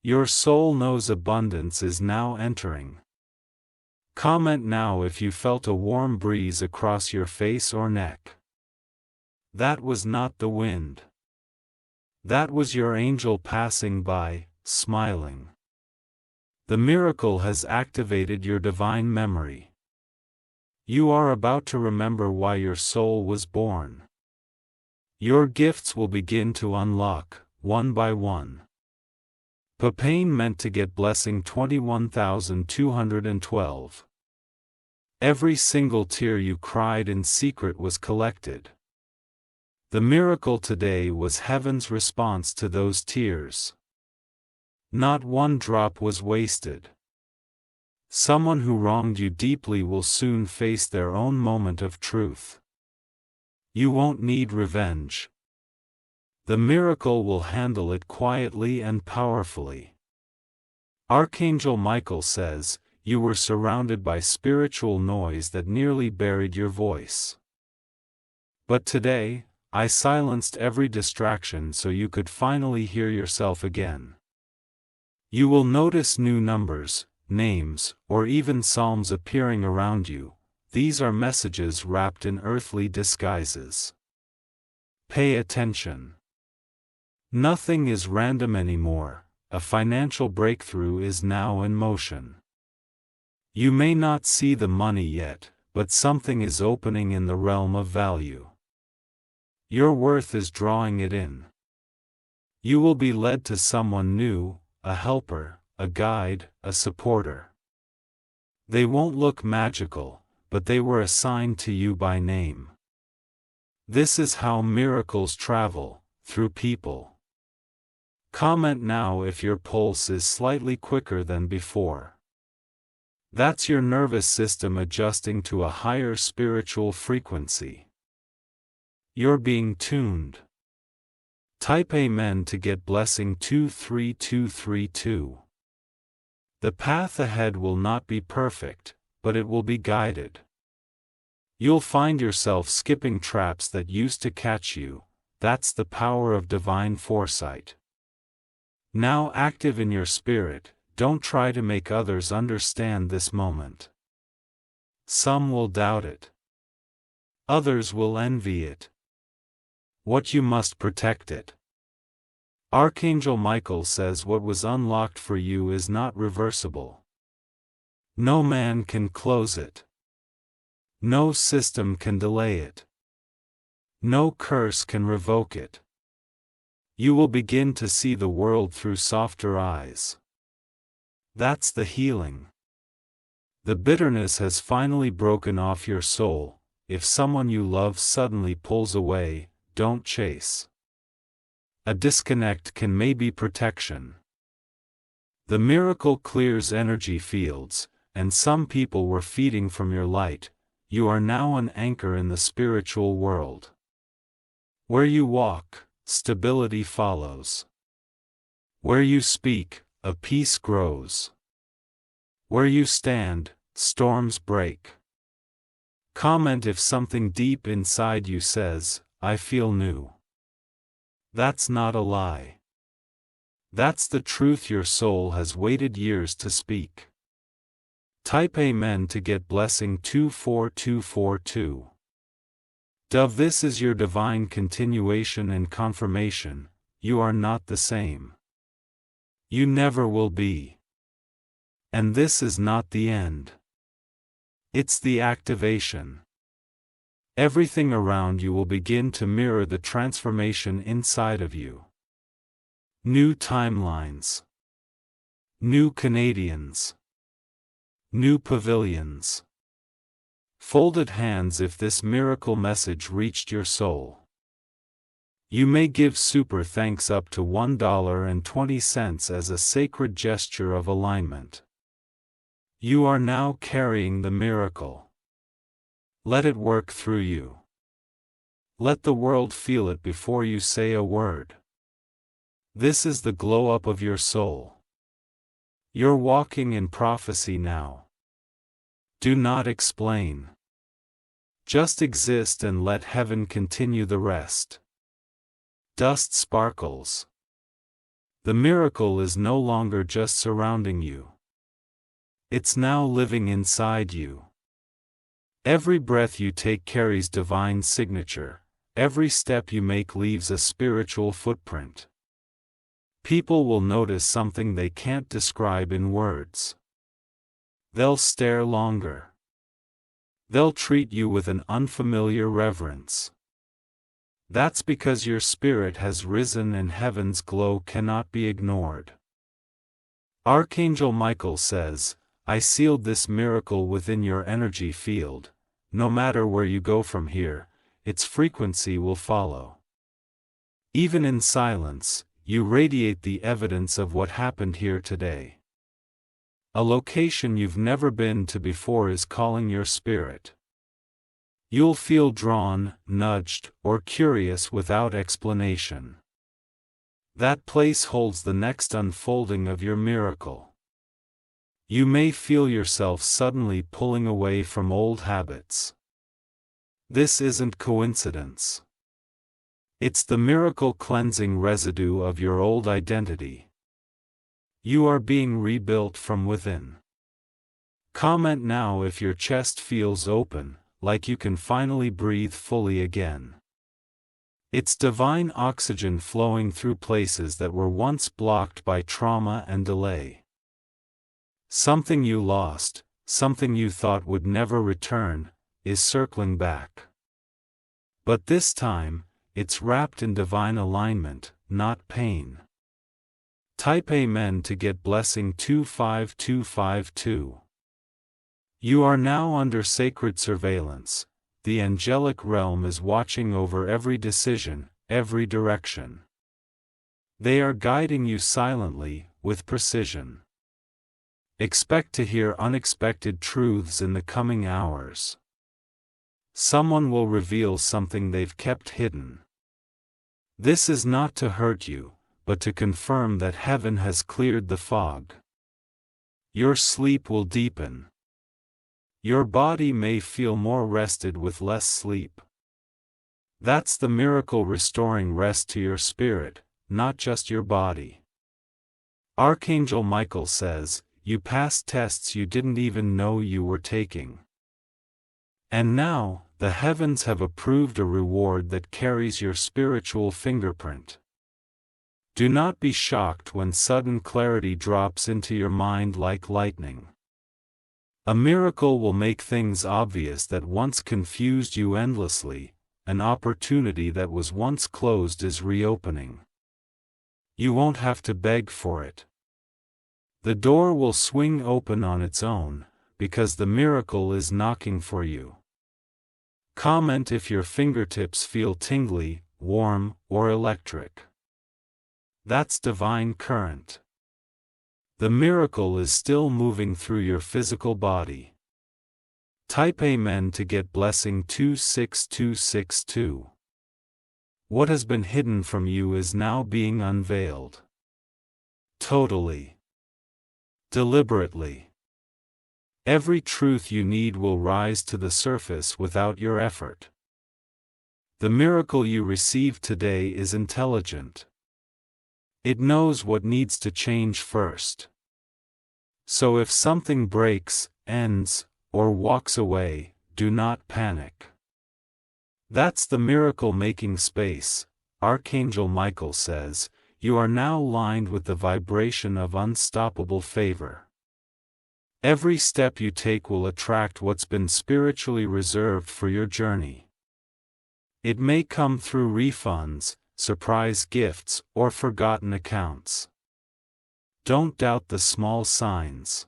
Your soul knows abundance is now entering. Comment now if you felt a warm breeze across your face or neck. That was not the wind. That was your angel passing by, smiling. The miracle has activated your divine memory. You are about to remember why your soul was born. Your gifts will begin to unlock, one by one. Papain meant to get blessing 21,212. Every single tear you cried in secret was collected. The miracle today was heaven's response to those tears. Not one drop was wasted. Someone who wronged you deeply will soon face their own moment of truth. You won't need revenge. The miracle will handle it quietly and powerfully. Archangel Michael says, you were surrounded by spiritual noise that nearly buried your voice. But today, I silenced every distraction so you could finally hear yourself again. You will notice new numbers, names, or even psalms appearing around you. These are messages wrapped in earthly disguises. Pay attention. Nothing is random anymore. A financial breakthrough is now in motion. You may not see the money yet, but something is opening in the realm of value. Your worth is drawing it in. You will be led to someone new, a helper, a guide, a supporter. They won't look magical, but they were assigned to you by name. This is how miracles travel, through people. Comment now if your pulse is slightly quicker than before. That's your nervous system adjusting to a higher spiritual frequency. You're being tuned. Type Amen to get blessing 23232. The path ahead will not be perfect, but it will be guided. You'll find yourself skipping traps that used to catch you. That's the power of divine foresight. Now active in your spirit, don't try to make others understand this moment. Some will doubt it. Others will envy it. What you must protect it. Archangel Michael says what was unlocked for you is not reversible. No man can close it. No system can delay it. No curse can revoke it. You will begin to see the world through softer eyes. That's the healing. The bitterness has finally broken off your soul. If someone you love suddenly pulls away, don't chase. A disconnect can maybe protection. The miracle clears energy fields, and some people were feeding from your light. You are now an anchor in the spiritual world. Where you walk, stability follows. Where you speak, a peace grows. Where you stand, storms break. Comment if something deep inside you says, I feel new. That's not a lie. That's the truth your soul has waited years to speak. Type Amen to get blessing 24242. Dove, this is your divine continuation and confirmation. You are not the same. You never will be. And this is not the end. It's the activation. Everything around you will begin to mirror the transformation inside of you. New timelines. New Canadians. New pavilions. Folded hands if this miracle message reached your soul. You may give super thanks up to $1.20 as a sacred gesture of alignment. You are now carrying the miracle. Let it work through you. Let the world feel it before you say a word. This is the glow up of your soul. You're walking in prophecy now. Do not explain. Just exist and let heaven continue the rest. Dust sparkles. The miracle is no longer just surrounding you. It's now living inside you. Every breath you take carries divine signature. Every step you make leaves a spiritual footprint. People will notice something they can't describe in words. They'll stare longer. They'll treat you with an unfamiliar reverence. That's because your spirit has risen and heaven's glow cannot be ignored. Archangel Michael says, I sealed this miracle within your energy field. No matter where you go from here, its frequency will follow. Even in silence, you radiate the evidence of what happened here today. A location you've never been to before is calling your spirit. You'll feel drawn, nudged, or curious without explanation. That place holds the next unfolding of your miracle. You may feel yourself suddenly pulling away from old habits. This isn't coincidence. It's the miracle cleansing residue of your old identity. You are being rebuilt from within. Comment now if your chest feels open, like you can finally breathe fully again. It's divine oxygen flowing through places that were once blocked by trauma and delay. Something you lost, something you thought would never return, is circling back. But this time, it's wrapped in divine alignment, not pain. Type Amen to get blessing 25252. You are now under sacred surveillance. The angelic realm is watching over every decision, every direction. They are guiding you silently, with precision. Expect to hear unexpected truths in the coming hours. Someone will reveal something they've kept hidden. This is not to hurt you, but to confirm that heaven has cleared the fog. Your sleep will deepen. Your body may feel more rested with less sleep. That's the miracle restoring rest to your spirit, not just your body. Archangel Michael says, you passed tests you didn't even know you were taking. And now, the heavens have approved a reward that carries your spiritual fingerprint. Do not be shocked when sudden clarity drops into your mind like lightning. A miracle will make things obvious that once confused you endlessly. An opportunity that was once closed is reopening. You won't have to beg for it. The door will swing open on its own, because the miracle is knocking for you. Comment if your fingertips feel tingly, warm, or electric. That's divine current. The miracle is still moving through your physical body. Type Amen to get blessing 26262. What has been hidden from you is now being unveiled. Totally. Deliberately. Every truth you need will rise to the surface without your effort. The miracle you receive today is intelligent. It knows what needs to change first. So if something breaks, ends, or walks away, do not panic. That's the miracle-making space. Archangel Michael says, you are now lined with the vibration of unstoppable favor. Every step you take will attract what's been spiritually reserved for your journey. It may come through refunds, surprise gifts, or forgotten accounts. Don't doubt the small signs.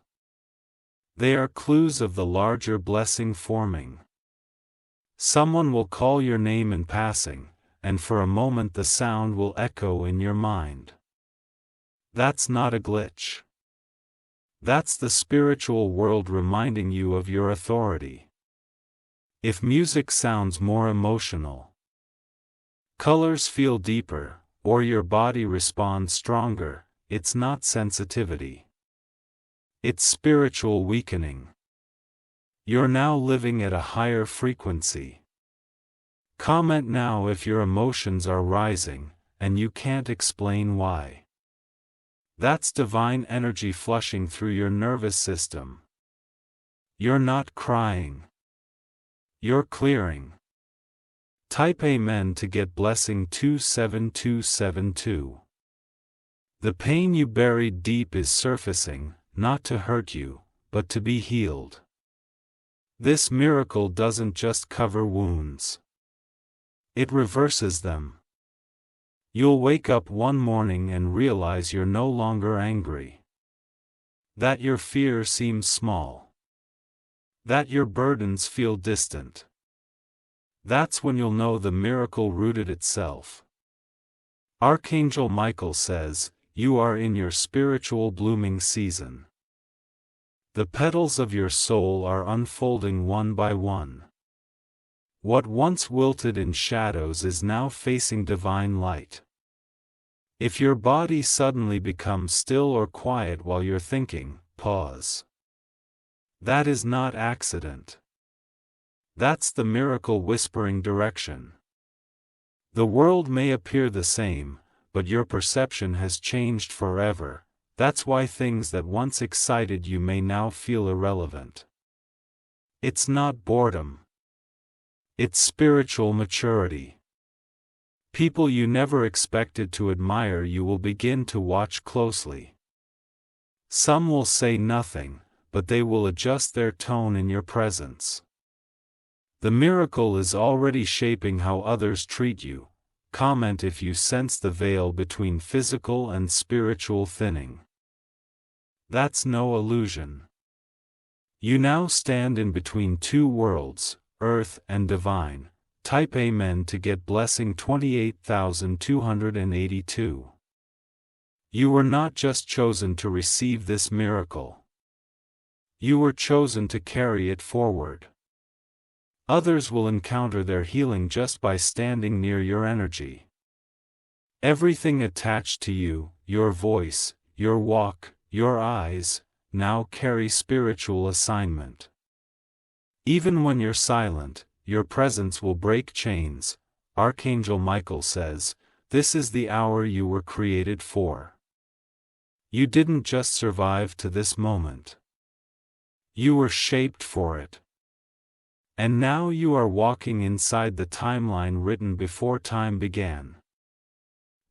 They are clues of the larger blessing forming. Someone will call your name in passing, and for a moment the sound will echo in your mind. That's not a glitch. That's the spiritual world reminding you of your authority. If music sounds more emotional, colors feel deeper, or your body responds stronger, it's not sensitivity. It's spiritual weakening. You're now living at a higher frequency. Comment now if your emotions are rising, and you can't explain why. That's divine energy flushing through your nervous system. You're not crying. You're clearing. Type Amen to get blessing 27272. The pain you buried deep is surfacing, not to hurt you, but to be healed. This miracle doesn't just cover wounds. It reverses them. You'll wake up one morning and realize you're no longer angry. That your fear seems small. That your burdens feel distant. That's when you'll know the miracle rooted itself. Archangel Michael says, you are in your spiritual blooming season. The petals of your soul are unfolding one by one. What once wilted in shadows is now facing divine light. If your body suddenly becomes still or quiet while you're thinking, pause. That is not accident. That's the miracle whispering direction. The world may appear the same, but your perception has changed forever. That's why things that once excited you may now feel irrelevant. It's not boredom. It's spiritual maturity. People you never expected to admire you will begin to watch closely. Some will say nothing, but they will adjust their tone in your presence. The miracle is already shaping how others treat you. Comment if you sense the veil between physical and spiritual thinning. That's no illusion. You now stand in between two worlds, earth and divine. Type Amen to get blessing 28,282. You were not just chosen to receive this miracle. You were chosen to carry it forward. Others will encounter their healing just by standing near your energy. Everything attached to you, your voice, your walk, your eyes, now carry spiritual assignment. Even when you're silent, your presence will break chains. Archangel Michael says, this is the hour you were created for. You didn't just survive to this moment. You were shaped for it. And now you are walking inside the timeline written before time began.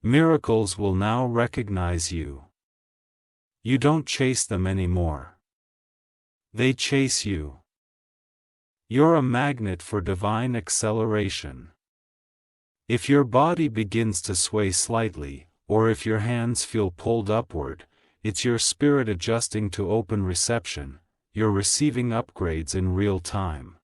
Miracles will now recognize you. You don't chase them anymore. They chase you. You're a magnet for divine acceleration. If your body begins to sway slightly, or if your hands feel pulled upward, it's your spirit adjusting to open reception. You're receiving upgrades in real time.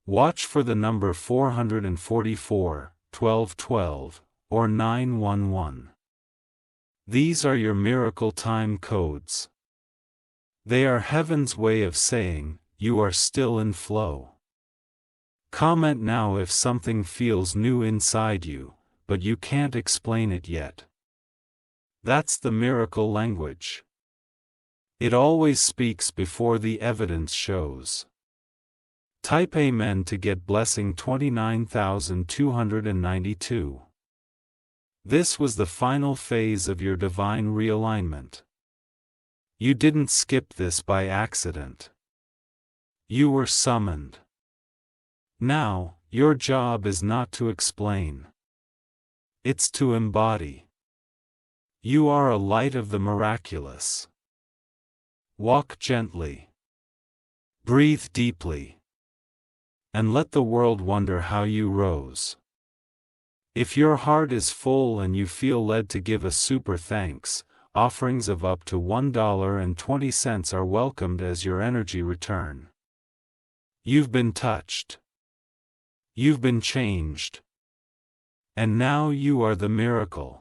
Watch for the number 444, 1212, or 911. These are your miracle time codes. They are heaven's way of saying, you are still in flow. Comment now if something feels new inside you, but you can't explain it yet. That's the miracle language. It always speaks before the evidence shows. Type Amen to get blessing 29,292. This was the final phase of your divine realignment. You didn't skip this by accident. You were summoned. Now, your job is not to explain. It's to embody. You are a light of the miraculous. Walk gently. Breathe deeply. And let the world wonder how you rose. If your heart is full and you feel led to give a super thanks, offerings of up to $1.20 are welcomed as your energy return. You've been touched. You've been changed. And now you are the miracle.